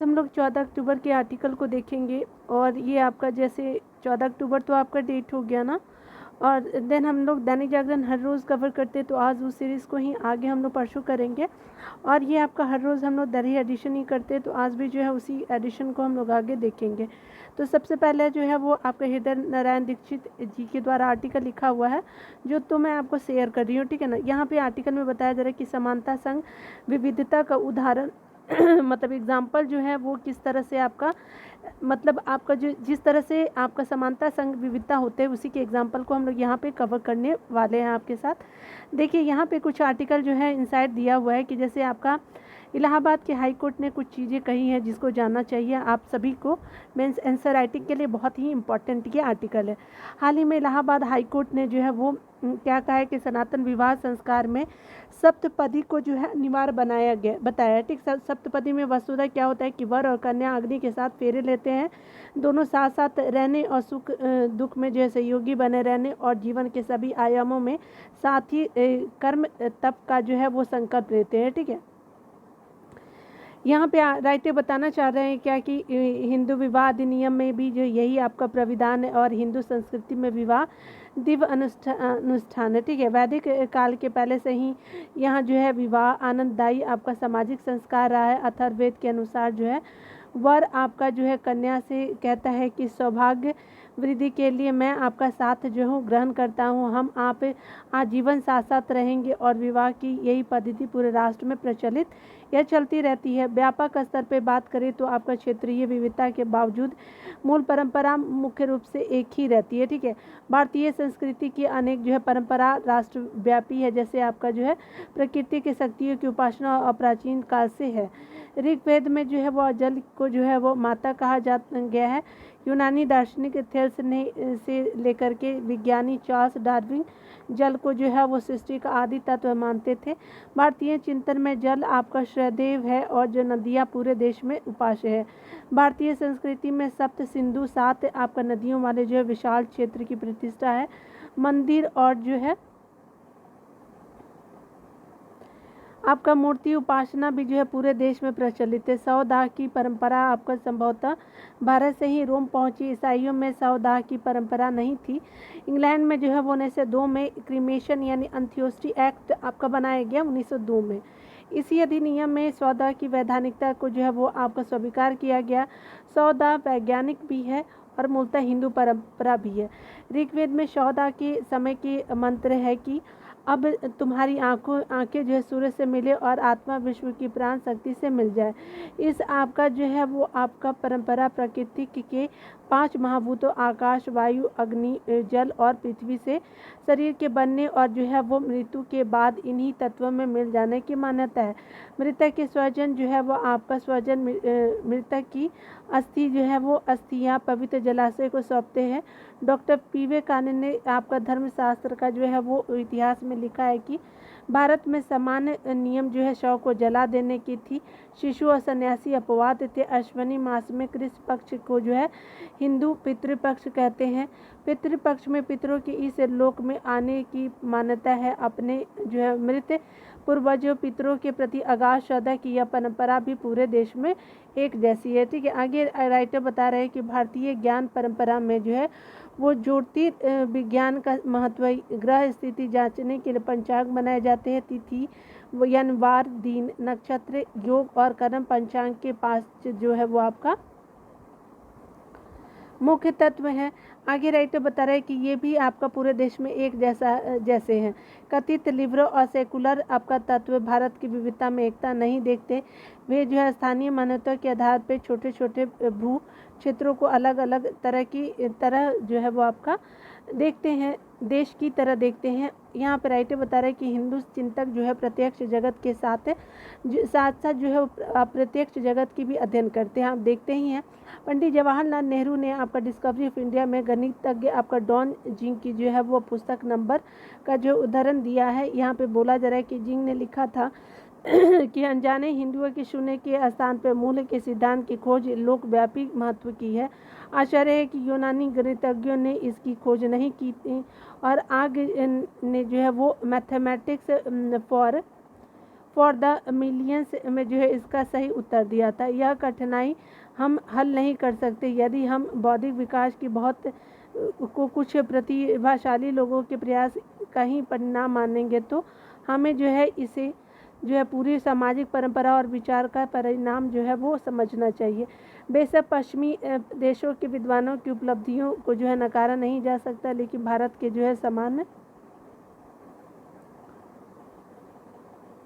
हम लोग 14 अक्टूबर के आर्टिकल को देखेंगे और ये आपका जैसे 14 अक्टूबर तो आपका डेट हो गया ना, और देन हम लोग दैनिक जागरण हर रोज़ कवर करते हैं, तो आज उस सीरीज़ को ही आगे हम लोग परसों करेंगे। और ये आपका हर रोज़ हम लोग दरही एडिशन ही करते हैं, तो आज भी जो है उसी एडिशन को हम लोग आगे देखेंगे। तो सबसे पहले जो है वो आपका हृदय नारायण दीक्षित जी के द्वारा आर्टिकल लिखा हुआ है, जो तो मैं आपको शेयर कर रही हूँ, ठीक है ना। यहाँ पे आर्टिकल में बताया जा रहा है कि समानता संग विविधता का उदाहरण मतलब एग्जाम्पल जो है वो किस तरह से आपका मतलब आपका जो जिस तरह से आपका समानता संग विविधता होते हैं, उसी के एग्जाम्पल को हम लोग यहाँ पे कवर करने वाले हैं आपके साथ। देखिए यहाँ पे कुछ आर्टिकल जो है इनसाइट दिया हुआ है कि जैसे आपका इलाहाबाद के हाई कोर्ट ने कुछ चीज़ें कही हैं जिसको जानना चाहिए आप सभी को। मीन्स आंसर राइटिंग के लिए बहुत ही इंपॉर्टेंट ये आर्टिकल है। हाल ही में इलाहाबाद हाई कोर्ट ने जो है वो क्या कहा है कि सनातन विवाह संस्कार में सप्तपदी को जो है अनिवार्य बताया है, ठीक। सप्तपदी में वस्तुतः क्या होता है कि वर और कन्या अग्नि के साथ फेरे लेते हैं, दोनों साथ साथ रहने और सुख दुख में जो है सहयोगी बने रहने और जीवन के सभी आयामों में साथ ही कर्म तप का जो है वो संकल्प लेते हैं, ठीक है। यहाँ पे राइटर बताना चाह रहे हैं क्या कि हिंदू विवाह अधिनियम में भी जो यही आपका प्राविधान है और हिंदू संस्कृति में विवाह दिव्य अनुष्ठान है, ठीक है। वैदिक काल के पहले से ही यहाँ जो है विवाह आनंददायी आपका सामाजिक संस्कार रहा है। अथर्ववेद के अनुसार जो है वर आपका जो है कन्या से कहता है कि सौभाग्य वृद्धि के लिए मैं आपका साथ जो हूँ ग्रहण करता हूँ, हम आप आजीवन साथ साथ रहेंगे। और विवाह की यही पद्धति पूरे राष्ट्र में प्रचलित यह चलती रहती है। व्यापक स्तर पे बात करें तो आपका क्षेत्रीय विविधता के बावजूद मूल परंपरा मुख्य रूप से एक ही रहती है, ठीक है। भारतीय संस्कृति की अनेक जो है परंपरा राष्ट्रव्यापी है, जैसे आपका जो है प्रकृति की शक्तियों की उपासना और प्राचीन काल से है। ऋग्वेद में जो है वो जल को जो है वो माता कहा जा गया है। यूनानी दार्शनिक थेल्स ने से लेकर के विज्ञानी चार्ल्स डार्विन जल को जो है वो सृष्टि का आदि तत्व मानते थे। भारतीय चिंतन में जल आपका श्रदेव है और जो नदियाँ पूरे देश में उपास्य है। भारतीय संस्कृति में सप्त सिंधु 7 आपका नदियों वाले जो है विशाल क्षेत्र की प्रतिष्ठा है। मंदिर और जो है आपका मूर्ति उपासना भी जो है पूरे देश में प्रचलित है। 100 दाह की परंपरा आपका संभवतः भारत से ही रोम पहुंची। ईसाइयों में 100 दाह की परंपरा नहीं थी। इंग्लैंड में जो है वो 1902 में क्रीमेशन यानी अंत्योष्टि एक्ट आपका बनाया गया 1902 में। इसी अधिनियम में 100 दाह की वैधानिकता को जो है वो आपका स्वीकार किया गया। 100 दाह वैज्ञानिक भी है और मूलतः हिंदू परंपरा भी है। ऋग्वेद में 100 दाह के समय की मंत्र है कि अब तुम्हारी आंखें जो है सूर्य से मिले और आत्मा विश्व की प्राण शक्ति से मिल जाए। इस आपका जो है वो आपका परंपरा प्रकृति के 5 महाभूतों आकाश वायु अग्नि जल और पृथ्वी से शरीर के बनने और जो है वो मृत्यु के बाद इन्हीं तत्वों में मिल जाने की मान्यता है। मृतक के स्वजन जो है वो आपका स्वजन मृतक की अस्थि जो है वो अस्थियाँ पवित्र जलाशय को सौंपते हैं। डॉक्टर विवेकानंद ने आपका धर्मशास्त्र का जो है वो इतिहास में लिखा है कि भारत में सामान्य नियम जो है शव को जला देने की थी। शिशु और सन्यासी अपवाद थे। अश्विनी मास में कृष्ण पक्ष को जो है हिंदू पितृपक्ष कहते हैं। पितृपक्ष में पितरों के इस लोक में आने की मान्यता है। अपने जो है मृत पूर्वजों पितरों के प्रति अगाध श्रद्धा की यह परंपरा भी पूरे देश में एक जैसी है, ठीक है। आगे राइटर बता रहे हैं कि भारतीय ज्ञान परंपरा में जो है वो ज्योतिर्विज्ञान का महत्व, ग्रह स्थिति जांचने के लिए पंचांग बनाए जाते हैं। तिथि वार दिन नक्षत्र योग और कर्म पंचांग के पास जो है वो आपका मुख्य तत्व है। आगे राइटर बता रहे हैं कि ये भी आपका पूरे देश में एक जैसे हैं। कथित लिबरल और सेकुलर आपका तत्व भारत की विविधता में एकता नहीं देखते। वे जो है स्थानीय मान्यता के आधार पर छोटे छोटे भू क्षेत्रों को अलग अलग तरह जो है वो आपका देखते हैं, देश की तरह देखते हैं। यहाँ पर राइटर बता रहे हैं कि हिंदू चिंतक जो है प्रत्यक्ष जगत के साथ साथ जो है अप्रत्यक्ष जगत की भी अध्ययन करते हैं। आप देखते ही हैं पंडित जवाहरलाल नेहरू ने आपका डिस्कवरी ऑफ इंडिया में गणितज्ञ आपका डॉन जिंग की जो है वो पुस्तक नंबर का जो उदाहरण दिया है। यहाँ पे बोला जा रहा है कि जिंग ने लिखा था कि अनजाने हिंदुओं के शून्य के स्थान पर मूल के सिद्धांत की खोज लोकव्यापी महत्व की है। आश्चर्य है कि यूनानी गणितज्ञों ने इसकी खोज नहीं की थी और आगे ने जो है वो mathematics for for the millions में जो है इसका सही उत्तर दिया था। यह कठिनाई हम हल नहीं कर सकते यदि हम बौद्धिक विकास की बहुत को कुछ प्रतिभाशाली लोगों के प्रयास का ही परिणाम मानेंगे तो हमें जो है इसे जो है पूरी सामाजिक परंपरा और विचार का परिणाम जो है वो समझना चाहिए। बेशक पश्चिमी देशों के विद्वानों की उपलब्धियों को जो है नकारा नहीं जा सकता, लेकिन भारत के जो है समान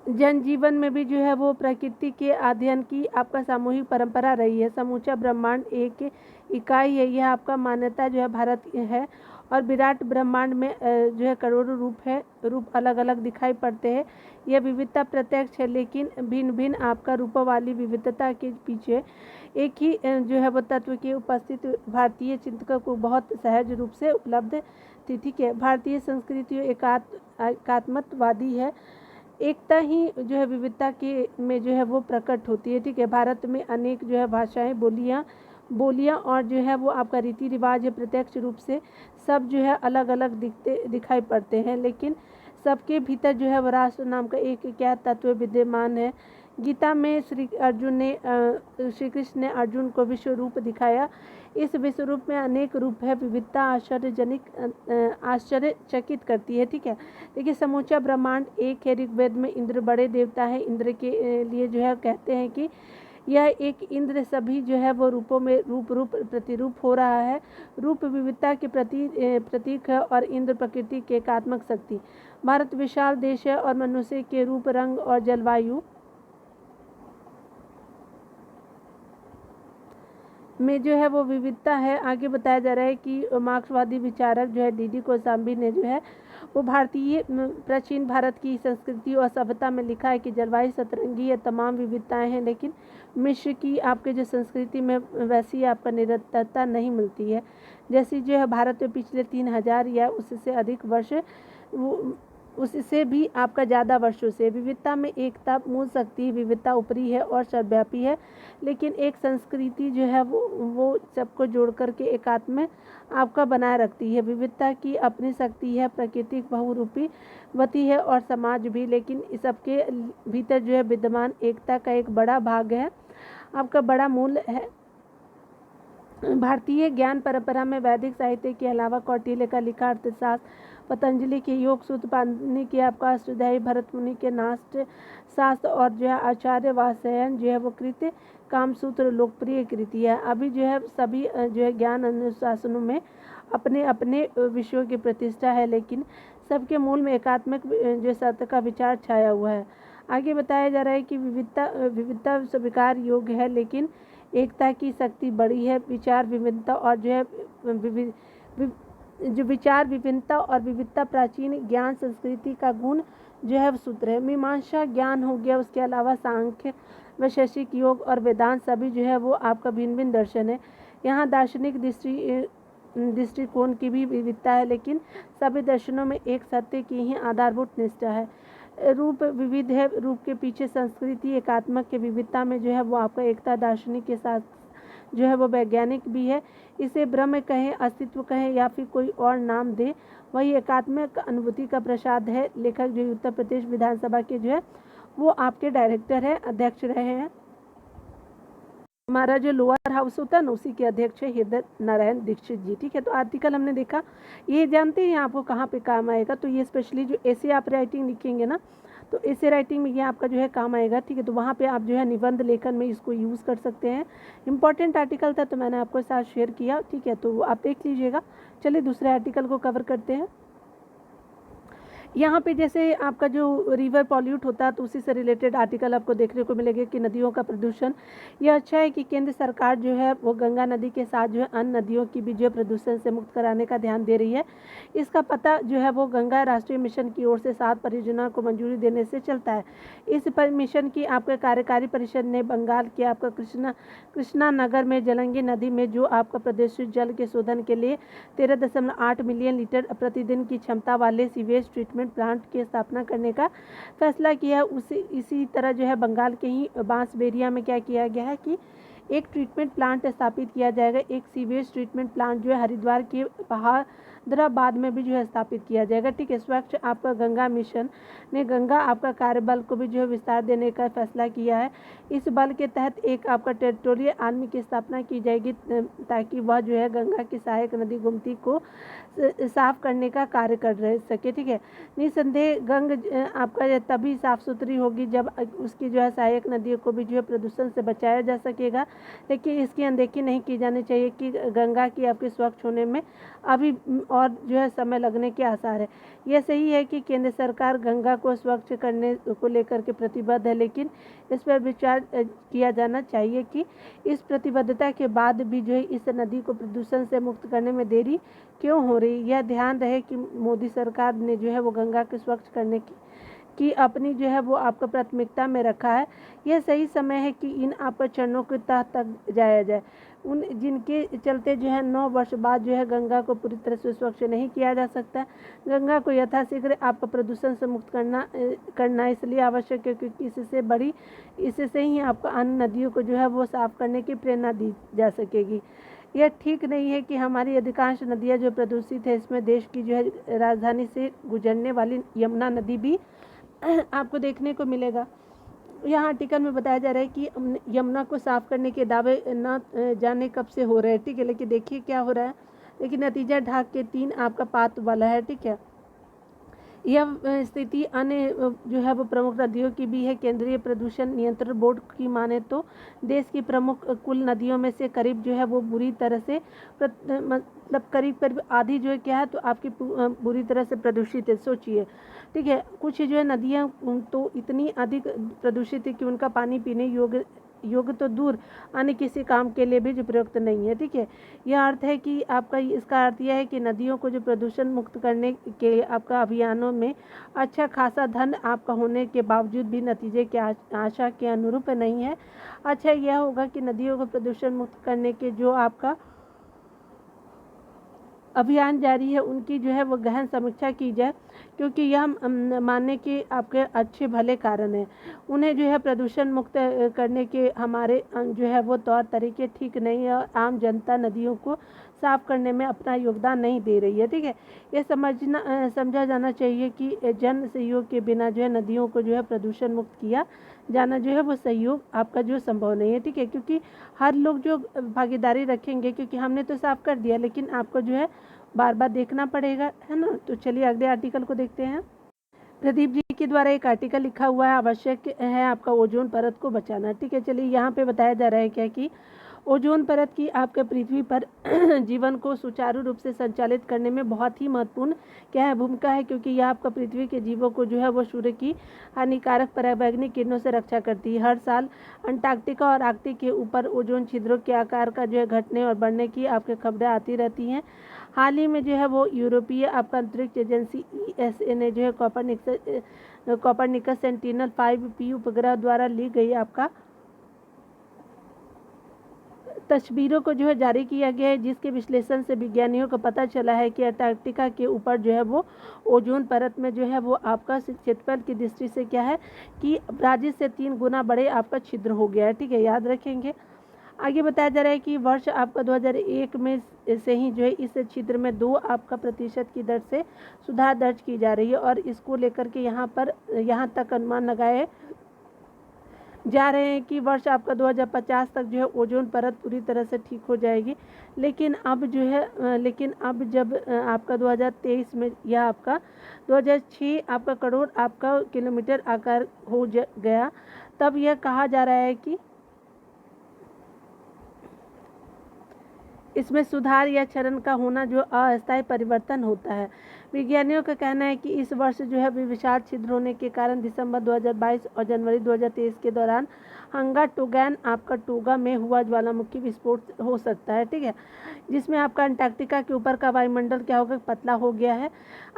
जनजीवन में भी जो है वो प्रकृति के अध्ययन की आपका सामूहिक परंपरा रही है। समूचा ब्रह्मांड एक इकाई है, यह आपका मान्यता जो है भारत है। और विराट ब्रह्मांड में जो है करोड़ों रूप अलग अलग दिखाई पड़ते हैं। यह विविधता प्रत्यक्ष है, लेकिन भिन्न भिन्न आपका रूपों वाली विविधता के पीछे एक ही जो है वो तत्व की उपस्थिति भारतीय चिंतकों को बहुत सहज रूप से उपलब्ध थी। ठीक है, भारतीय संस्कृति एकात्मवादी है। एकता ही जो है विविधता के में जो है वो प्रकट होती है। ठीक है, भारत में अनेक जो है भाषाएं, बोलियां और जो है वो आपका रीति रिवाज है। प्रत्यक्ष रूप से सब जो है अलग अलग दिखाई पड़ते हैं, लेकिन सबके भीतर जो है वो राष्ट्र नाम का एक क्या तत्व विद्यमान है। गीता में श्री कृष्ण ने अर्जुन को विश्व रूप दिखाया। इस विश्व रूप में अनेक रूप है। विविधता आश्चर्यचकित करती है। ठीक है, देखिए समूचा ब्रह्मांड एक है। ऋग्वेद में इंद्र बड़े देवता है। इंद्र के लिए जो है कहते हैं कि यह एक इंद्र सभी जो है वो रूपों में रूप प्रतिरूप हो रहा है। रूप विविधता के प्रतीक है और इंद्र प्रकृति के एकात्मक शक्ति। भारत विशाल देश है और मनुष्य के रूप, रंग और जलवायु में जो है वो विविधता है। आगे बताया जा रहा है कि मार्क्सवादी विचारक जो है डीडी कोशाम्बी ने जो है वो भारतीय प्राचीन भारत की संस्कृति और सभ्यता में लिखा है कि जलवायु सतरंगी है, तमाम विविधताएं हैं, लेकिन मिश्र की आपके जो संस्कृति में वैसी आपका निरंतरता नहीं मिलती है जैसी जो है भारत में पिछले 3000 या उससे अधिक वर्ष उससे भी आपका ज़्यादा वर्षों से। विविधता में एकता मूल शक्ति, विविधता ऊपरी है और सर्वव्यापी है, लेकिन एक संस्कृति जो है वो सबको जोड़ करके एकात्म आपका बनाए रखती है। विविधता की अपनी शक्ति है, प्राकृतिक बहुरूपीवती है और समाज भी, लेकिन सबके भीतर जो है विद्यमान एकता का एक बड़ा भाग है, आपका बड़ा मूल है। भारतीय ज्ञान परंपरा में वैदिक साहित्य के अलावा कौटिल्य का लिखा अर्थशास्त्र, पतंजलि के योग सूत्र, पाणिनि के आपका अष्टाध्यायी, भरत मुनि के नाट्य शास्त्र और जो है आचार्य वात्स्यायन जो है वो कृत कामसूत्र लोकप्रिय कृति है। अभी जो है सभी जो है ज्ञान अनुशासनों में अपने अपने विषयों की प्रतिष्ठा है, लेकिन सबके मूल में एकात्मक जो सत्य का विचार छाया हुआ है। आगे बताया जा रहा है कि विविधता स्वीकार योग्य है, लेकिन एकता की शक्ति बड़ी है। विचार विभिन्नता और जो है विचार विभिन्नता और विविधता प्राचीन ज्ञान संस्कृति का गुण जो है सूत्र है। मीमांसा ज्ञान हो गया, उसके अलावा सांख्य, वैशेषिक योग और वेदांत सभी जो है वो आपका भिन्न भिन्न दर्शन है। यहाँ दार्शनिक दृष्टिकोण की भी विविधता है, लेकिन सभी दर्शनों में एक सत्य की ही आधारभूत निष्ठा है। रूप विविध है, रूप के पीछे संस्कृति एकात्मक के विविधता में जो है वो आपका एकता दार्शनिक के साथ जो है वो वैज्ञानिक भी है। इसे ब्रह्म कहें, अस्तित्व कहें या फिर कोई और नाम दे, वही एकात्मक अनुभूति का प्रसाद है। लेखक जो उत्तर प्रदेश विधानसभा के जो है वो आपके डायरेक्टर है, अध्यक्ष रहे हैं। हमारा जो लोअर हाउस होता है ना उसी के अध्यक्ष है हृदय नारायण दीक्षित जी। ठीक है, तो आर्टिकल हमने देखा, ये जानते हैं आपको कहाँ पे काम आएगा। तो ये स्पेशली जो ऐसे आप राइटिंग लिखेंगे ना, तो ऐसे राइटिंग में ये आपका जो है काम आएगा। ठीक है, तो वहाँ पे आप जो है निबंध लेखन में इसको यूज़ कर सकते हैं। इंपॉर्टेंट आर्टिकल था तो मैंने आपको साथ शेयर किया। ठीक है, तो आप देख लीजिएगा। चलिए दूसरे आर्टिकल को कवर करते हैं। यहाँ पे जैसे आपका जो रिवर पॉल्यूट होता है तो उसी से रिलेटेड आर्टिकल आपको देखने को मिलेगा कि नदियों का प्रदूषण। यह अच्छा है कि केंद्र सरकार जो है वो गंगा नदी के साथ जो है अन्य नदियों की भी जो प्रदूषण से मुक्त कराने का ध्यान दे रही है। इसका पता जो है वो गंगा राष्ट्रीय मिशन की ओर से 7 परियोजना को मंजूरी देने से चलता है। इस मिशन की आपका कार्यकारी परिषद ने बंगाल के आपका कृष्णा नगर में जलंगी नदी में जो आपका प्रदूषित जल के शोधन के लिए 13.8 मिलियन लीटर प्रतिदिन की क्षमता वाले सीवेज ट्रीटमेंट प्लांट की स्थापना करने का फैसला किया। इसी तरह जो है बंगाल के ही बांसबेरिया में क्या किया गया है कि एक ट्रीटमेंट प्लांट स्थापित किया जाएगा। एक सीवेज ट्रीटमेंट प्लांट जो है हरिद्वार के बहादुराबाद में भी जो है स्थापित किया जाएगा। ठीक है। स्वच्छ आपका गंगा मिशन ने गंगा आपका कार्यबल को भी जो है विस्तार देने का फैसला किया है। इस बल के तहत एक आपका टेरिटोरियल आर्मी की स्थापना की जाएगी ताकि वह जो है गंगा की सहायक नदी गोमती को साफ करने का कार्य कर रह सके। ठीक है। निसंदेह आपका तभी साफ सुथरी होगी जब उसकी जो है सहायक नदियों को भी जो है प्रदूषण से बचाया जा सकेगा। लेकिन इसकी अनदेखी नहीं की जानी चाहिए कि गंगा की आपके स्वच्छ होने में अभी और जो है समय लगने के आसार है। यह सही है कि केंद्र सरकार गंगा को स्वच्छ करने को लेकर के प्रतिबद्ध है, लेकिन इस पर विचार किया जाना चाहिए कि इस प्रतिबद्धता के बाद भी जो है इस नदी को प्रदूषण से मुक्त करने में देरी क्यों हो रही। यह ध्यान रहे कि मोदी सरकार ने जो है वो गंगा के स्वच्छ करने की अपनी जो है वो आपका प्राथमिकता में रखा है। यह सही समय है कि इन आपका चरणों के तक जाया जाए, उन जिनके चलते जो है 9 वर्ष बाद जो है गंगा को पूरी तरह से स्वच्छ नहीं किया जा सकता। गंगा को यथाशीघ्र आपका प्रदूषण से मुक्त करना इसलिए आवश्यक है क्योंकि इससे ही आपको अन्य नदियों को जो है वो साफ करने की प्रेरणा दी जा सकेगी। यह ठीक नहीं है कि हमारी अधिकांश नदियां जो प्रदूषित है, इसमें देश की जो है राजधानी से गुजरने वाली यमुना नदी भी आपको देखने को मिलेगा। यहाँ आर्टिकल में बताया जा रहा है कि यमुना को साफ करने के दावे न जाने कब से हो रहे हैं। ठीक है। लेकिन देखिए क्या हो रहा है, लेकिन नतीजा ढाक के 3 आपका पात वाला है। ठीक है। यह स्थिति अन्य जो है वो प्रमुख नदियों की भी है। केंद्रीय प्रदूषण नियंत्रण बोर्ड की माने तो देश की प्रमुख कुल नदियों में से करीब जो है वो बुरी तरह से मतलब करीब आधी जो है क्या है तो आपकी बुरी तरह से प्रदूषित है। सोचिए। ठीक है। कुछ जो है नदियाँ तो इतनी अधिक प्रदूषित है कि उनका पानी पीने योग्य तो दूर अन्य किसी काम के लिए भी जो प्रयुक्त नहीं है। ठीक है। यह अर्थ है कि आपका इसका अर्थ यह है कि नदियों को जो प्रदूषण मुक्त करने के आपका अभियानों में अच्छा खासा धन आपका होने के बावजूद भी नतीजे के आशा के अनुरूप नहीं है। अच्छा यह होगा कि नदियों को प्रदूषण मुक्त करने के जो आपका अभियान जारी है उनकी जो है वो गहन समीक्षा की जाए, क्योंकि यह मानने के आपके अच्छे भले कारण हैं। उन्हें जो है प्रदूषण मुक्त करने के हमारे जो है वो तौर तरीके ठीक नहीं है और आम जनता नदियों को साफ करने में अपना योगदान नहीं दे रही है। ठीक है। ये समझा जाना चाहिए कि जन सहयोग के बिना जो है नदियों को जो है प्रदूषण मुक्त किया जाना जो है वो सहयोग आपका जो संभव नहीं है। ठीक है। क्योंकि हर लोग जो भागीदारी रखेंगे, क्योंकि हमने तो साफ कर दिया लेकिन आपको जो है बार बार देखना पड़ेगा, है ना। तो चलिए अगले आर्टिकल को देखते हैं। प्रदीप जी के द्वारा एक आर्टिकल लिखा हुआ है, आवश्यक है आपका ओजोन परत को बचाना। ठीक है। चलिए यहाँ पे बताया जा रहा है क्या कि ओजोन परत की आपके पृथ्वी पर जीवन को सुचारू रूप से संचालित करने में बहुत ही महत्वपूर्ण क्या है भूमिका है, क्योंकि यह आपका पृथ्वी के जीवों को जो है वो सूर्य की हानिकारक पराबैंगनी किरणों से रक्षा करती है। हर साल अंटार्कटिका और आर्कटिक के ऊपर ओजोन छिद्रों के आकार का जो है घटने और बढ़ने की आपके खबरें आती रहती हैं। हाल ही में जो है वो यूरोपीय आपका अंतरिक्ष एजेंसी ESA ने जो है कॉपरनिकस सेंटिनल 5P उपग्रह द्वारा ली गई आपका तस्वीरों को जो है जारी किया गया है, जिसके विश्लेषण से विज्ञानियों को पता चला है कि अंटार्कटिका के ऊपर जो है वो ओजोन परत में जो है वो आपका क्षेत्रफल की दृष्टि से क्या है कि ब्राजील से 3 गुना बड़े आपका छिद्र हो गया है। ठीक है। याद रखेंगे। आगे बताया जा रहा है कि वर्ष आपका 2001 में से ही जो है इस छिद्र में 2 आपका प्रतिशत की दर से सुधार दर्ज की जा रही है और इसको लेकर के यहाँ तक अनुमान लगाए जा रहे हैं कि वर्ष आपका 2050 तक जो है ओजोन परत पूरी तरह से ठीक हो जाएगी। लेकिन अब जब आपका 2023 में यह आपका 2006 आपका करोड़ आपका किलोमीटर आकार हो गया, तब यह कहा जा रहा है कि इसमें सुधार या क्षरण का होना जो अस्थायी परिवर्तन होता है। विज्ञानियों का कहना है कि इस वर्ष जो है विशाल छिद्र होने के कारण दिसंबर 2022 और जनवरी 2023 के दौरान हंगा टोगैन आपका टोगा में हुआ ज्वालामुखी विस्फोट हो सकता है। ठीक है। जिसमें आपका अंटार्कटिका के ऊपर का वायुमंडल क्या होगा पतला हो गया है।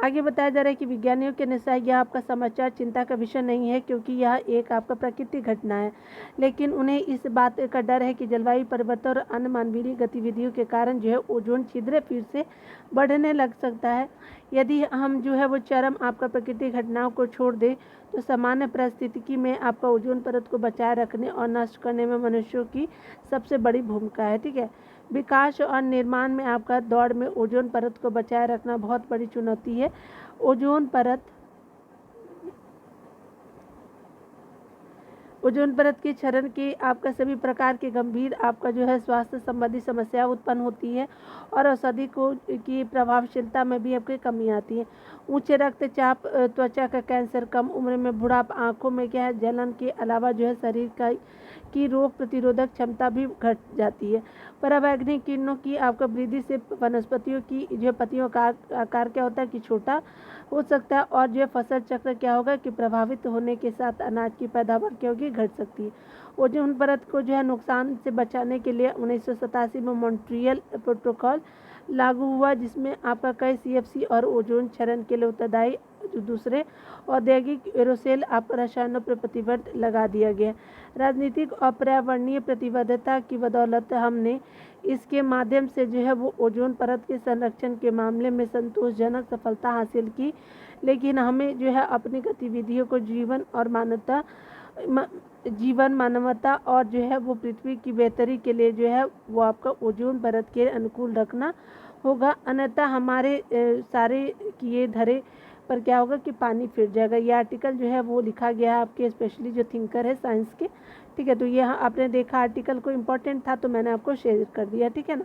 आगे बताया जा रहा है कि विज्ञानियों के अनुसार यह आपका समाचार चिंता का विषय नहीं है, क्योंकि यह एक आपका प्राकृतिक घटना है, लेकिन उन्हें इस बात का डर है कि जलवायु परिवर्तन और अन्य मानवीय गतिविधियों के कारण जो है ओजोन छिद्र फिर से बढ़ने लग सकता है। यदि यदि हम जो है वो चरम आपका प्राकृतिक घटनाओं को छोड़ दें तो सामान्य परिस्थिति में आपका ओजोन परत को बचाए रखने और नष्ट करने में मनुष्यों की सबसे बड़ी भूमिका है। ठीक है, विकास और निर्माण में आपका दौड़ में ओजोन परत को बचाए रखना बहुत बड़ी चुनौती है। ओजोन परत के क्षरण के आपका सभी प्रकार के गंभीर आपका जो है स्वास्थ्य संबंधी समस्या उत्पन्न होती है और औषधि को की प्रभावशीलता में भी आपकी कमी आती है। ऊंचे रक्तचाप, त्वचा का कैंसर, कम उम्र में बुढ़ापा, आंखों में क्या है जलन के अलावा जो है शरीर की रोग प्रतिरोधक क्षमता भी घट जाती है। पराबैंगनी किरणों की आपका वृद्धि से वनस्पतियों की जो पत्तियों का आकार क्या होता है कि छोटा हो सकता है और जो फसल चक्र क्या होगा कि प्रभावित होने के साथ अनाज की पैदावार क्या होगी घट सकती है। ओजोन परत को जो है नुकसान से बचाने के लिए 1987 में मॉन्ट्रियल प्रोटोकॉल लागू हुआ, जिसमें आपका कई सीएफसी और ओजोन क्षरण के लिए उत्तरदायी दूसरे औद्योगिक एरोसेल आपका रसायनों पर प्रतिबंध लगा दिया गया। राजनीतिक और पर्यावरणीय प्रतिबद्धता की बदौलत हमने इसके माध्यम से जो है वो ओजोन परत के संरक्षण के मामले में संतोषजनक सफलता हासिल की, लेकिन हमें जो है अपनी गतिविधियों को मानवता और जो है वो पृथ्वी की बेहतरी के लिए जो है वो आपका ओजोन परत के अनुकूल रखना होगा, अन्यथा हमारे सारे किए धरे पर क्या होगा कि पानी फिर जाएगा। ये आर्टिकल जो है वो लिखा गया है आपके स्पेशली जो थिंकर है साइंस के। ठीक है, तो ये आपने देखा आर्टिकल को इम्पोर्टेंट था तो मैंने आपको शेयर कर दिया। ठीक है ना।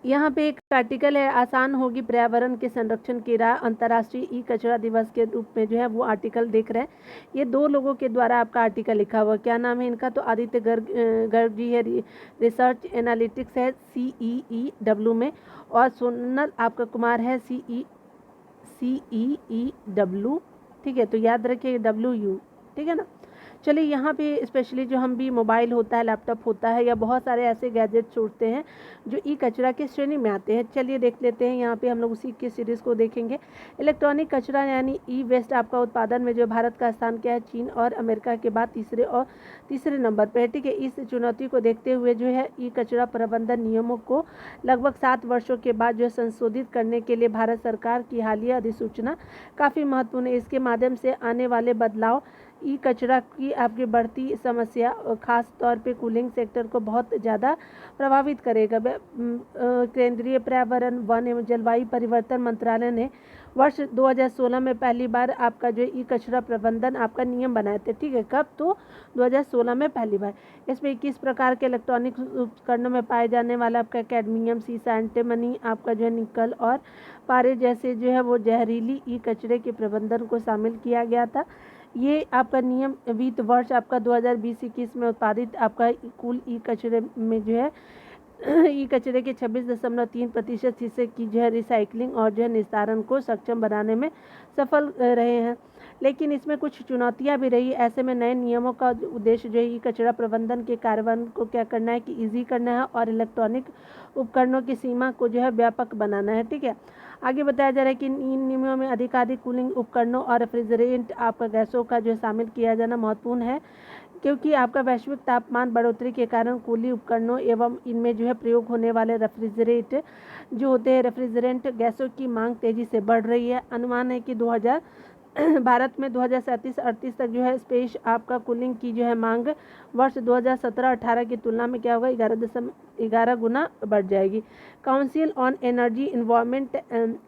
यहाँ पे एक आर्टिकल है, आसान होगी पर्यावरण के संरक्षण की राह, अंतर्राष्ट्रीय ई कचरा दिवस के रूप में जो है वो आर्टिकल देख रहे हैं। ये 2 लोगों के द्वारा आपका आर्टिकल लिखा हुआ, क्या नाम है इनका, तो आदित्य गर्ग जी है, रिसर्च एनालिटिक्स है CEEW में, और सोनल आपका कुमार है CEEW। ठीक है, तो याद रखिए WU। ठीक है ना। चलिए यहाँ पे स्पेशली जो हम भी मोबाइल होता है, लैपटॉप होता है या बहुत सारे ऐसे गैजेट्स होते हैं जो ई कचरा की श्रेणी में आते हैं। चलिए देख लेते हैं, यहाँ पे हम लोग उसी की सीरीज़ को देखेंगे। इलेक्ट्रॉनिक कचरा यानी ई वेस्ट आपका उत्पादन में जो भारत का स्थान क्या है, चीन और अमेरिका के बाद तीसरे नंबर पर है। ठीक है, इस चुनौती को देखते हुए जो है ई कचरा प्रबंधन नियमों को लगभग 7 वर्षों के बाद जो है संशोधित करने के लिए भारत सरकार की हालिया अधिसूचना काफ़ी महत्वपूर्ण है। इसके माध्यम से आने वाले बदलाव ई कचरा की आपकी बढ़ती समस्या खास तौर पे कूलिंग सेक्टर को बहुत ज़्यादा प्रभावित करेगा। केंद्रीय पर्यावरण, वन एवं जलवायु परिवर्तन मंत्रालय ने वर्ष 2016 में पहली बार आपका जो ई कचरा प्रबंधन आपका नियम बनाए थे। ठीक है, कब, तो 2016 में पहली बार। इसमें 21 प्रकार के इलेक्ट्रॉनिक उपकरणों में पाए जाने वाला आपका कैडमियम, सीसा, एंटीमनी, आपका जो है निकल और पारे जैसे जो है वो जहरीली ई कचरे के प्रबंधन को शामिल किया गया था। ये आपका नियम वित्त वर्ष आपका 2020-21 में उत्पादित आपका कुल ई कचरे में जो है ई कचरे के 26.3% हिस्से की जो है रिसाइकलिंग और जो है निस्तारण को सक्षम बनाने में सफल रहे हैं, लेकिन इसमें कुछ चुनौतियां भी रही। ऐसे में नए नियमों का उद्देश्य जो है ई कचरा प्रबंधन के कार्यान्वयन को क्या करना है कि ईजी करना है और इलेक्ट्रॉनिक उपकरणों की सीमा को जो है व्यापक बनाना है। ठीक है, आगे बताया जा रहा है कि इन नियमों में अधिकाधिक कूलिंग उपकरणों और रेफ्रिजरेंट आपका गैसों का जो शामिल किया जाना महत्वपूर्ण है, क्योंकि आपका वैश्विक तापमान बढ़ोतरी के कारण कूलिंग उपकरणों एवं इनमें जो है प्रयोग होने वाले रेफ्रिजरेंट गैसों की मांग तेजी से बढ़ रही है। अनुमान है कि भारत में 2037-38 तक जो है स्पेस आपका कूलिंग की जो है मांग वर्ष 2017-18 की तुलना में क्या होगा 11 गुना बढ़ जाएगी। Council on energy, environment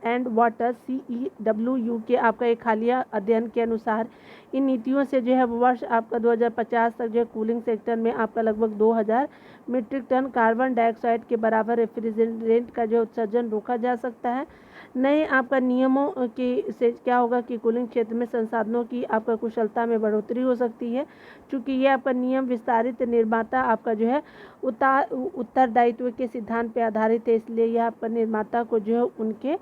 and water CEWU के आपका एक हालिया अध्ययन के अनुसार इन नीतियों से जो है वर्ष आपका 2050 तक जो है कूलिंग सेक्टर में आपका लगभग 2000 मीट्रिक टन कार्बन डाइऑक्साइड के बराबर रेफ्रिजरेंट का जो उत्सर्जन रोका जा सकता है। नए आपका नियमों के से क्या होगा कि कूलिंग क्षेत्र में संसाधनों की आपका कुशलता में बढ़ोतरी हो सकती है, क्योंकि ये आपका नियम विस्तारित निर्माता आपका जो है उत्तरदायित्व के सिद्धांत पर आधारित है। इसलिए यह आपका निर्माता को जो है उनके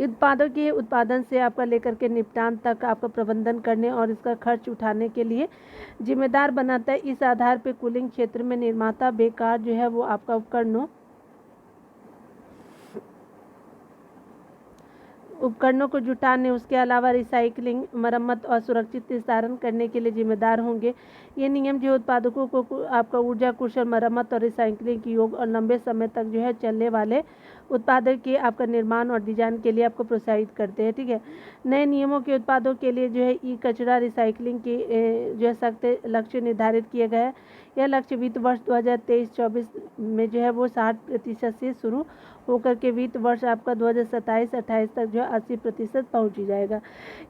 उत्पादों के उत्पादन से आपका लेकर के निपटान तक आपका प्रबंधन करने और इसका खर्च उठाने के लिए जिम्मेदार बनाता है। इस आधार पर कूलिंग क्षेत्र में निर्माता बेकार जो है वो आपका उपकरणों को जुटाने, उसके अलावा रिसाइकलिंग, मरम्मत और सुरक्षित निस्तारण करने के लिए जिम्मेदार होंगे। ये नियम जो उत्पादकों को आपका ऊर्जा कुशल मरम्मत और रिसाइकलिंग की योग और लंबे समय तक जो है चलने वाले उत्पादों के आपका निर्माण और डिजाइन के लिए आपको प्रोत्साहित करते हैं। ठीक है, नए नियमों के उत्पादों के लिए जो है ई कचरा रिसाइकलिंग के जो है सख्त लक्ष्य निर्धारित किए गए हैं। यह लक्ष्य वित्त वर्ष 2023-24 में जो है वो 60% से शुरू होकर के वित्त वर्ष आपका 2027-28 तक जो है 80% पहुँच जाएगा।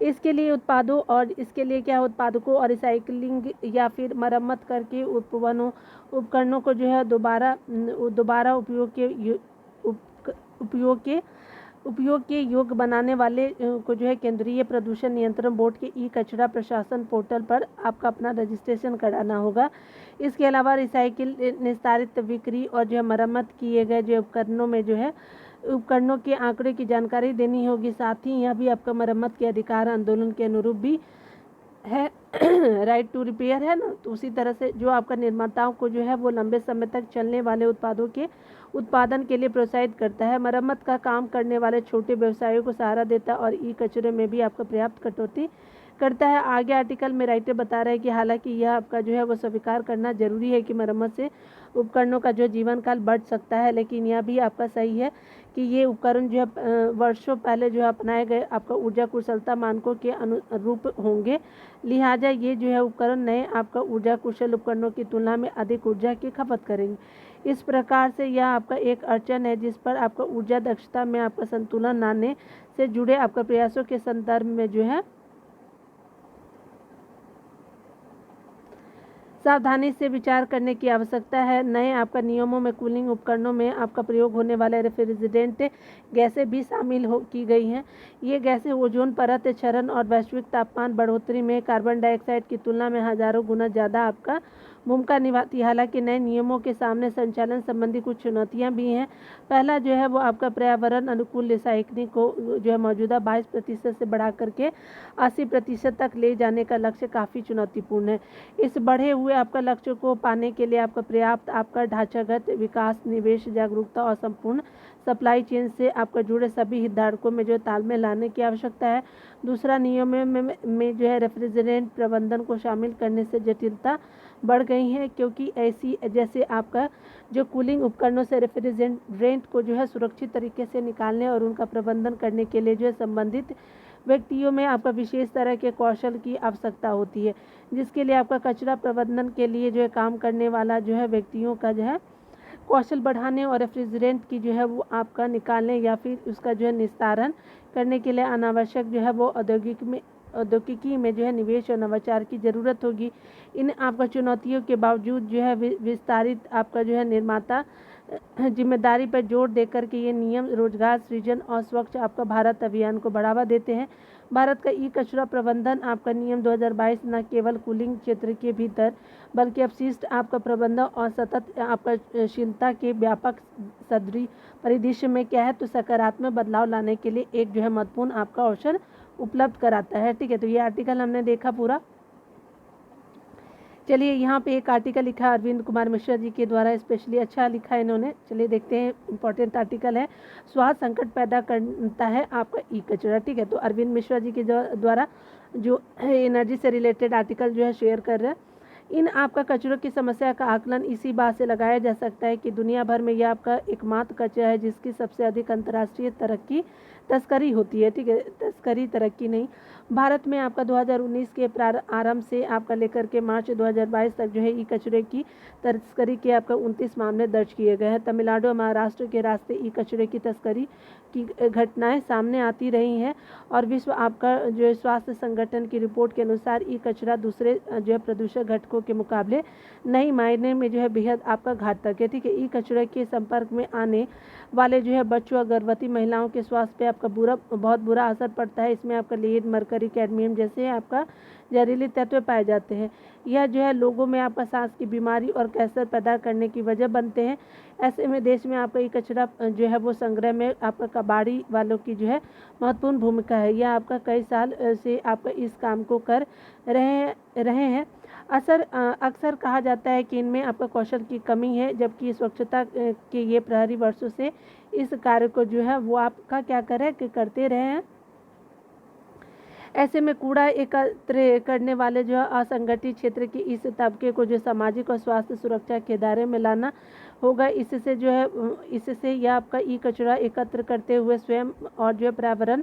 इसके लिए उत्पादों और इसके लिए क्या उत्पादकों और रिसाइकलिंग या फिर मरम्मत करके उपकरणों को जो है दोबारा उपयोग के योग्य बनाने वाले को जो है केंद्रीय प्रदूषण नियंत्रण बोर्ड के ई कचरा प्रशासन पोर्टल पर आपका अपना रजिस्ट्रेशन कराना होगा। इसके अलावा रिसाइकिल निस्तारित बिक्री और जो है मरम्मत किए गए जो उपकरणों में जो है उपकरणों के आंकड़े की जानकारी देनी होगी। साथ ही यह भी आपका मरम्मत के अधिकार आंदोलन के अनुरूप भी है राइट टू रिपेयर है ना। तो उसी तरह से जो आपका निर्माताओं को जो है वो लंबे समय तक चलने वाले उत्पादों के उत्पादन के लिए प्रोत्साहित करता है, मरम्मत का काम करने वाले छोटे व्यवसायों को सहारा देता है और ई कचरे में भी आपका पर्याप्त कटौती करता है। आगे आर्टिकल में राइटर बता रहे हैं कि हालांकि यह आपका जो है वो स्वीकार करना जरूरी है कि मरम्मत से उपकरणों का जो जीवन काल बढ़ सकता है, लेकिन यह भी आपका सही है कि ये उपकरण जो है वर्षों पहले जो है अपनाए गए आपका ऊर्जा कुशलता मानकों के अनुरूप होंगे। लिहाजा ये जो है उपकरण नए आपका ऊर्जा कुशल उपकरणों की तुलना में अधिक ऊर्जा की खपत करेंगे। इस प्रकार से यह आपका एक अड़चन है जिस पर आपका ऊर्जा दक्षता में आपका संतुलन लाने से जुड़े आपका प्रयासों के संदर्भ में जो है सावधानी से विचार करने की आवश्यकता है। नए आपका नियमों में कूलिंग उपकरणों में आपका प्रयोग होने वाले रेफ्रिजरेंट गैसें भी शामिल की गई हैं। ये गैसें ओजोन परत क्षरण और वैश्विक तापमान बढ़ोतरी में कार्बन डाइऑक्साइड की तुलना में हजारों गुना ज़्यादा आपका भूमिका निभाती है। हालांकि नए नियमों के सामने संचालन संबंधी कुछ चुनौतियां भी हैं। पहला जो है वो आपका पर्यावरण अनुकूल रिसाइकलिंग को जो है मौजूदा 22% से बढ़ा करके 80% तक ले जाने का लक्ष्य काफ़ी चुनौतीपूर्ण है। इस बढ़े हुए आपका लक्ष्य को पाने के लिए आपका पर्याप्त आपका ढांचागत विकास, निवेश, जागरूकता और संपूर्ण सप्लाई चेन से आपका जुड़े सभी हितधारकों में जो तालमेल लाने की आवश्यकता है। दूसरा, नियमों में जो है रेफ्रिजरेंट प्रबंधन को शामिल करने से जटिलता बढ़ गई है, क्योंकि ऐसी जैसे आपका जो कूलिंग उपकरणों से रेफ्रिजरेंट को जो है सुरक्षित तरीके से निकालने और उनका प्रबंधन करने के लिए जो है संबंधित व्यक्तियों में आपका विशेष तरह के कौशल की आवश्यकता होती है, जिसके लिए आपका कचरा प्रबंधन के लिए जो है काम करने वाला जो है व्यक्तियों का जो है कौशल बढ़ाने और रेफ्रिजरेंट की जो है वो आपका निकालने या फिर उसका जो है निस्तारण करने के लिए अनावश्यक जो है वो औद्योगिकी में जो है निवेश और नवाचार की ज़रूरत होगी। इन आपका चुनौतियों के बावजूद जो है विस्तारित आपका जो है निर्माता जिम्मेदारी पर जोर देकर के ये नियम रोजगार सृजन और स्वच्छ आपका भारत अभियान को बढ़ावा देते हैं। भारत का ई कचरा प्रबंधन आपका नियम 2022 न केवल कूलिंग क्षेत्र के भीतर बल्कि अपशिष्ट आपका प्रबंधन और सतत आपका शीलता के व्यापक सदरी परिदृश्य में क्या है तो सकारात्मक बदलाव लाने के लिए एक जो है महत्वपूर्ण आपका अवसर उपलब्ध कराता है। ठीक है, तो ये आर्टिकल हमने देखा पूरा। चलिए, यहाँ पे एक आर्टिकल लिखा अरविंद कुमार मिश्रा जी के द्वारा, स्पेशली अच्छा लिखा है इन्होंने। चलिए देखते हैं, इंपॉर्टेंट आर्टिकल है, स्वास्थ्य संकट पैदा करता है आपका ई कचरा। ठीक है, तो अरविंद मिश्रा जी के द्वारा जो एनर्जी से रिलेटेड आर्टिकल जो है शेयर कर रहे हैं। इन आपका कचरों की समस्या का आकलन इसी बात से लगाया जा सकता है कि दुनिया भर में यह आपका एकमात्र कचरा है जिसकी सबसे अधिक अंतर्राष्ट्रीय तस्करी होती है। ठीक है, तस्करी तरक्की नहीं। भारत में आपका 2019 के आरंभ से आपका लेकर के मार्च 2022 तक जो है ई कचरे की तस्करी के आपका 29 मामले दर्ज किए गए हैं। तमिलनाडु और महाराष्ट्र के रास्ते ई कचरे की तस्करी की घटनाएं सामने आती रही हैं और विश्व आपका जो है स्वास्थ्य संगठन की रिपोर्ट के अनुसार ई कचरा दूसरे जो है प्रदूषक घटकों के मुकाबले नई मायने में जो है बेहद आपका घातक है। ठीक है, ई कचरे के संपर्क में आने वाले जो है बच्चों और गर्भवती महिलाओं के स्वास्थ्य पे आपका बहुत बुरा असर पड़ता है। इसमें आपका लीड, मरकरी, कैडमियम जैसे आपका जहरीले तत्व पाए जाते हैं। यह जो है लोगों में आपका सांस की बीमारी और कैंसर पैदा करने की वजह बनते हैं। ऐसे में देश में आपका ये कचरा जो है वो संग्रह में आपका कबाड़ी वालों की जो है महत्वपूर्ण भूमिका है। यह आपका कई साल से आपका इस काम को कर रहे हैं। अक्सर कहा जाता है कि इनमें आपका कौशल की कमी है, जबकि स्वच्छता के ये प्रहरी वर्षों से इस कार्य को जो है वो आपका क्या करते रहे हैं। ऐसे में कूड़ा एकत्र करने वाले जो असंगठित क्षेत्र के इस तबके को जो सामाजिक और स्वास्थ्य सुरक्षा के दायरे में लाना होगा। इससे जो है इससे यह आपका ई कचरा एकत्र करते हुए स्वयं और जो है पर्यावरण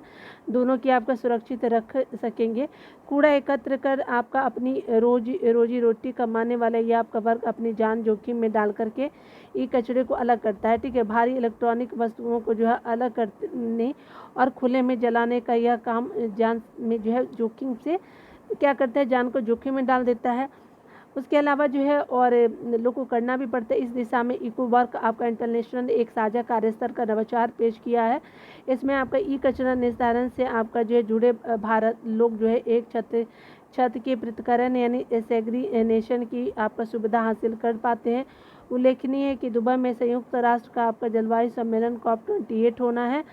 दोनों की आपका सुरक्षित रख सकेंगे। कूड़ा एकत्र कर आपका अपनी रोजी रोटी कमाने वाला यह आपका वर्ग अपनी जान जोखिम में डाल करके ई कचरे को अलग करता है। ठीक है, भारी इलेक्ट्रॉनिक वस्तुओं को जो है अलग करने और खुले में जलाने का यह काम जान में जो है जोखिम से क्या करता है, जान को जोखिम में डाल देता है। उसके अलावा जो है और लोग को करना भी पड़ता है। इस दिशा में इको वर्क आपका इंटरनेशनल एक साझा कार्यस्तर का नवाचार पेश किया है। इसमें आपका ई कचरा निस्तारण से आपका जो है जुड़े भारत लोग जो है एक छत के पृथक्करण यानी सेग्रीगेशन की आपका सुविधा हासिल कर पाते हैं। उल्लेखनीय है कि दुबई में संयुक्त राष्ट्र का आपका जलवायु सम्मेलन COP28 होना है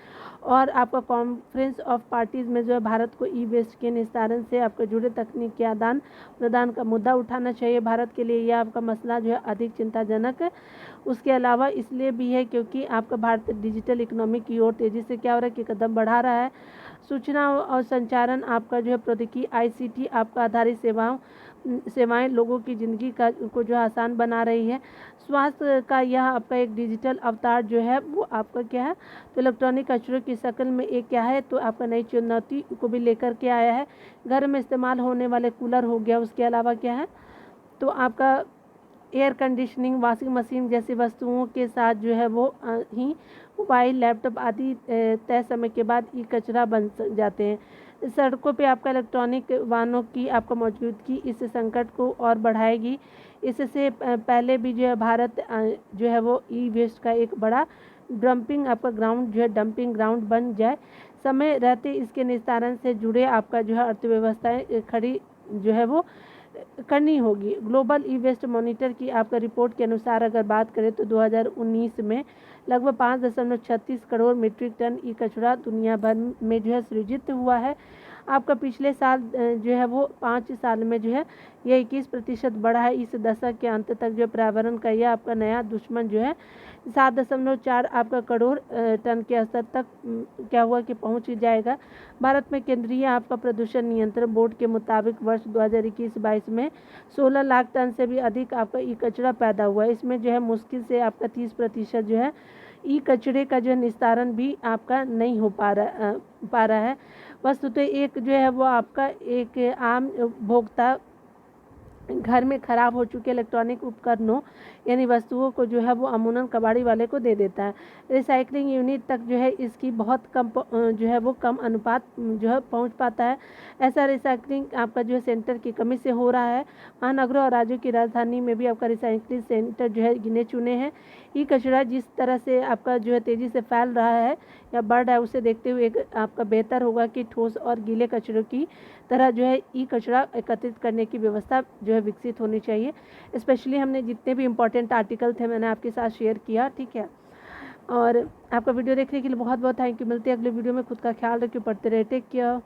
और आपका कॉन्फ्रेंस ऑफ पार्टीज में जो है भारत को ई वेस्ट के निस्तारण से आपके जुड़े तकनीक के आदान प्रदान का मुद्दा उठाना चाहिए। भारत के लिए यह आपका मसला जो है अधिक चिंताजनक है। उसके अलावा इसलिए भी है क्योंकि आपका भारत डिजिटल इकोनॉमी की ओर तेजी से क्या हो रहा है कि कदम बढ़ा रहा है। सूचना और संचारण आपका जो है प्रौद्योगिकी ICT आपका आधारित सेवाएं लोगों की ज़िंदगी को जो आसान बना रही है। स्वास्थ्य का यह आपका एक डिजिटल अवतार जो है वो आपका क्या है, तो इलेक्ट्रॉनिक कचरों की शक्ल में एक क्या है, तो आपका नई चुनौती को भी लेकर के आया है। घर में इस्तेमाल होने वाले कूलर हो गया, उसके अलावा क्या है, तो आपका एयर कंडीशनिंग, वॉशिंग मशीन जैसी वस्तुओं के साथ जो है वो ही मोबाइल, लैपटॉप आदि तय समय के बाद ई कचरा बन जाते हैं। सड़कों पे आपका इलेक्ट्रॉनिक वाहनों की आपका मौजूदगी इस संकट को और बढ़ाएगी। इससे पहले भी जो है भारत जो है वो ई वेस्ट का एक बड़ा डंपिंग आपका ग्राउंड जो है डंपिंग ग्राउंड बन जाए। समय रहते इसके निस्तारण से जुड़े आपका जो है अर्थव्यवस्थाएं खड़ी जो है वो करनी होगी। ग्लोबल ई वेस्ट मॉनिटर की आपका रिपोर्ट के अनुसार अगर बात करें तो 2019 में लगभग 5.36 करोड़ मीट्रिक टन ई कचरा दुनिया भर में जो है सृजित हुआ है। आपका पिछले साल जो है वो 5 साल में जो है ये 21% बढ़ा है। इस दशक के अंत तक जो पर्यावरण का यह आपका नया दुश्मन जो है 7.4 आपका करोड़ टन के स्तर तक क्या हुआ कि पहुंच जाएगा। भारत में केंद्रीय आपका प्रदूषण नियंत्रण बोर्ड के मुताबिक वर्ष 2021-22 में 16 लाख टन से भी अधिक आपका ई कचरा पैदा हुआ है। इसमें जो है मुश्किल से आपका 30% जो है ई कचरे का जो है निस्तारण भी आपका नहीं हो पा रहा है। वस्तुतः एक जो है वो आपका एक आम उपभोक्ता घर में खराब हो चुके इलेक्ट्रॉनिक उपकरणों यानी वस्तुओं को जो है वो अमूमन कबाड़ी वाले को दे देता है। रिसाइकलिंग यूनिट तक जो है इसकी बहुत कम जो है वो कम अनुपात जो है पहुंच पाता है। ऐसा रिसाइकलिंग आपका जो है सेंटर की कमी से हो रहा है। महानगरों और राज्यों की राजधानी में भी आपका रिसाइकलिंग सेंटर जो है गिने चुने हैं। ई कचरा जिस तरह से आपका जो है तेज़ी से फैल रहा है या बढ़ रहा है, उसे देखते हुए एक आपका बेहतर होगा कि ठोस और गीले कचरों की तरह जो है ई कचरा एकत्रित करने की व्यवस्था जो है विकसित होनी चाहिए। स्पेशली हमने जितने भी इम्पोर्टेंट आर्टिकल थे मैंने आपके साथ शेयर किया। ठीक है, और आपका वीडियो देखने के लिए बहुत बहुत थैंक यू। मिलते हैं अगले वीडियो में। खुद का ख्याल रखिए, पढ़ते रहे, टेक केयर।